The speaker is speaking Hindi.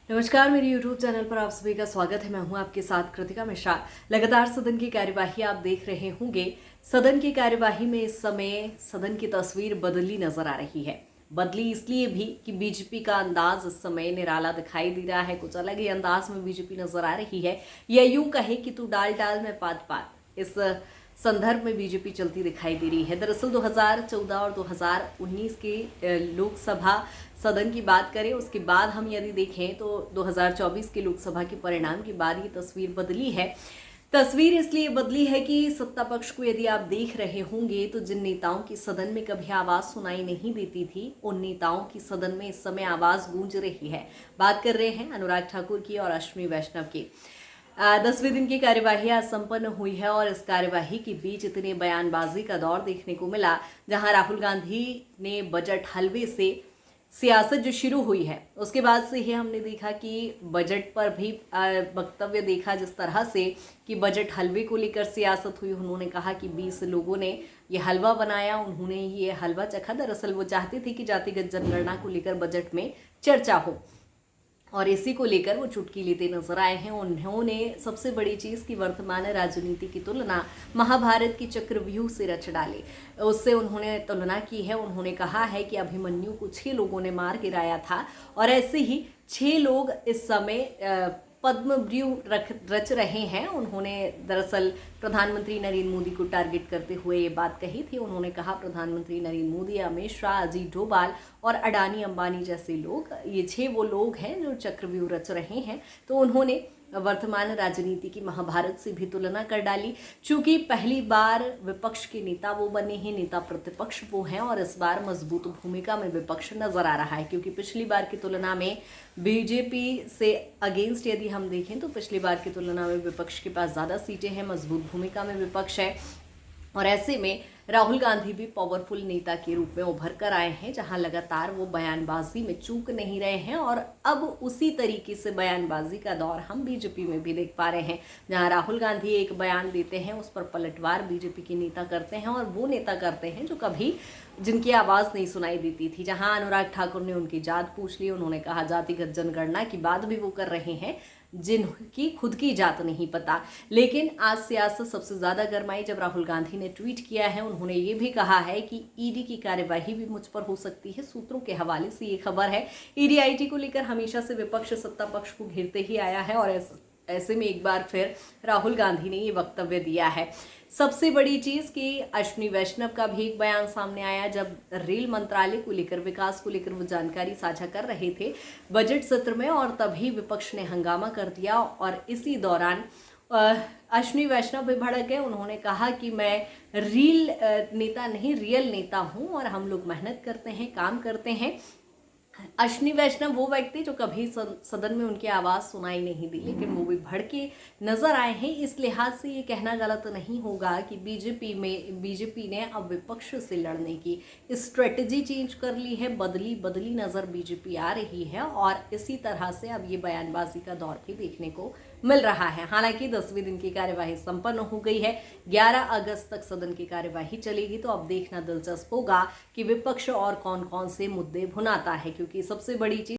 नमस्कार, मेरे YouTube चैनल पर आप सभी का स्वागत है। मैं हूं आपके साथ कृतिका मिश्रा। लगातार सदन की कार्यवाही आप देख रहे होंगे। सदन की कार्यवाही में इस समय सदन की तस्वीर बदली नजर आ रही है। बदली इसलिए भी कि बीजेपी का अंदाज इस समय निराला दिखाई दे रहा है। कुछ अलग ही अंदाज में बीजेपी नजर आ रही है, या यूं कहे कि तू डाल डाल में पात पात, इस संदर्भ में बीजेपी चलती दिखाई दे रही है। दरअसल 2014 और 2019 के लोकसभा सदन की बात करें, उसके बाद हम यदि देखें तो 2024 के लोकसभा के परिणाम के बाद ये तस्वीर बदली है। तस्वीर इसलिए बदली है कि सत्ता पक्ष को यदि आप देख रहे होंगे तो जिन नेताओं की सदन में कभी आवाज सुनाई नहीं देती थी, उन नेताओं की सदन में इस समय आवाज गूंज रही है। बात कर रहे हैं अनुराग ठाकुर की और अश्विनी वैष्णव की। 10वें दिन की कार्यवाही आज संपन्न हुई है और इस कार्यवाही के बीच इतने बयानबाजी का दौर देखने को मिला, जहां राहुल गांधी ने बजट हलवे से सियासत जो शुरू हुई है, उसके बाद से ही हमने देखा कि बजट पर भी वक्तव्य देखा जिस तरह से कि बजट हलवे को लेकर सियासत हुई। उन्होंने कहा कि 20 लोगों ने ये हलवा बनाया, उन्होंने ये हलवा चखा। दरअसल वो चाहते थे कि जातिगत जनगणना को लेकर बजट में चर्चा हो और इसी को लेकर वो चुटकी लेते नजर आए हैं। उन्होंने सबसे बड़ी चीज़ की वर्तमान राजनीति की तुलना महाभारत की चक्रव्यूह से रच डाली, उससे उन्होंने तुलना की है। उन्होंने कहा है कि अभिमन्यु को 6 लोगों ने मार गिराया था और ऐसे ही 6 लोग इस समय पद्मव्यूह रच रहे हैं। उन्होंने दरअसल प्रधानमंत्री नरेंद्र मोदी को टारगेट करते हुए ये बात कही थी। उन्होंने कहा प्रधानमंत्री नरेंद्र मोदी, अमित शाह, अजीत डोभाल और अडानी अंबानी जैसे लोग, ये 6 वो लोग हैं जो चक्रव्यूह रच रहे हैं। तो उन्होंने वर्तमान राजनीति की महाभारत से भी तुलना कर डाली। चूंकि पहली बार विपक्ष के नेता वो बने हैं, नेता प्रतिपक्ष वो हैं, और इस बार मजबूत भूमिका में विपक्ष नजर आ रहा है। क्योंकि पिछली बार की तुलना में बीजेपी से अगेंस्ट यदि हम देखें तो पिछली बार की तुलना में विपक्ष के पास ज़्यादा सीटें हैं, मजबूत भूमिका में विपक्ष है। और ऐसे में राहुल गांधी भी पावरफुल नेता के रूप में उभर कर आए हैं, जहां लगातार वो बयानबाजी में चूक नहीं रहे हैं। और अब उसी तरीके से बयानबाजी का दौर हम बीजेपी में भी देख पा रहे हैं, जहां राहुल गांधी एक बयान देते हैं, उस पर पलटवार बीजेपी के नेता करते हैं। और वो नेता करते हैं जो कभी जिनकी आवाज़ नहीं सुनाई देती थी। जहां अनुराग ठाकुर ने उनकी जात पूछ ली, उन्होंने कहा जातिगत जनगणना की बात भी वो कर रहे हैं जिनकी खुद की जात नहीं पता। लेकिन आज सियासत सबसे ज़्यादा गरमाई जब राहुल गांधी ने ट्वीट किया है। उन्होंने ये भी कहा है कि ईडी की कार्यवाही भी मुझ पर हो सकती है। सूत्रों के हवाले से ये खबर है। ईडी आईटी को लेकर हमेशा से विपक्ष सत्ता पक्ष को घेरते ही आया है और ऐसे में एक बार फिर राहुल गांधी ने ये वक्तव्य दिया है। सबसे बड़ी चीज़ कि अश्विनी वैष्णव का भी एक बयान सामने आया जब रेल मंत्रालय को लेकर, विकास को लेकर वो जानकारी साझा कर रहे थे बजट सत्र में, और तभी विपक्ष ने हंगामा कर दिया। और इसी दौरान अश्विनी वैष्णव भी भड़क गए। उन्होंने कहा कि मैं रील नेता नहीं, रियल नेता हूँ और हम लोग मेहनत करते हैं, काम करते हैं। अश्विनी वैष्णव वो व्यक्ति जो कभी सदन में उनकी आवाज़ सुनाई नहीं दी, लेकिन वो भी भड़के नजर आए हैं। इस लिहाज से ये कहना गलत नहीं होगा कि बीजेपी ने अब विपक्ष से लड़ने की स्ट्रेटजी चेंज कर ली है। बदली नज़र बीजेपी आ रही है और इसी तरह से अब ये बयानबाजी का दौर भी देखने को मिल रहा है। हालांकि 10वें दिन की कार्यवाही संपन्न हो गई है। 11 अगस्त तक सदन की कार्यवाही चलेगी। तो अब देखना दिलचस्प होगा कि विपक्ष और कौन कौन से मुद्दे भुनाता है, क्योंकि सबसे बड़ी चीज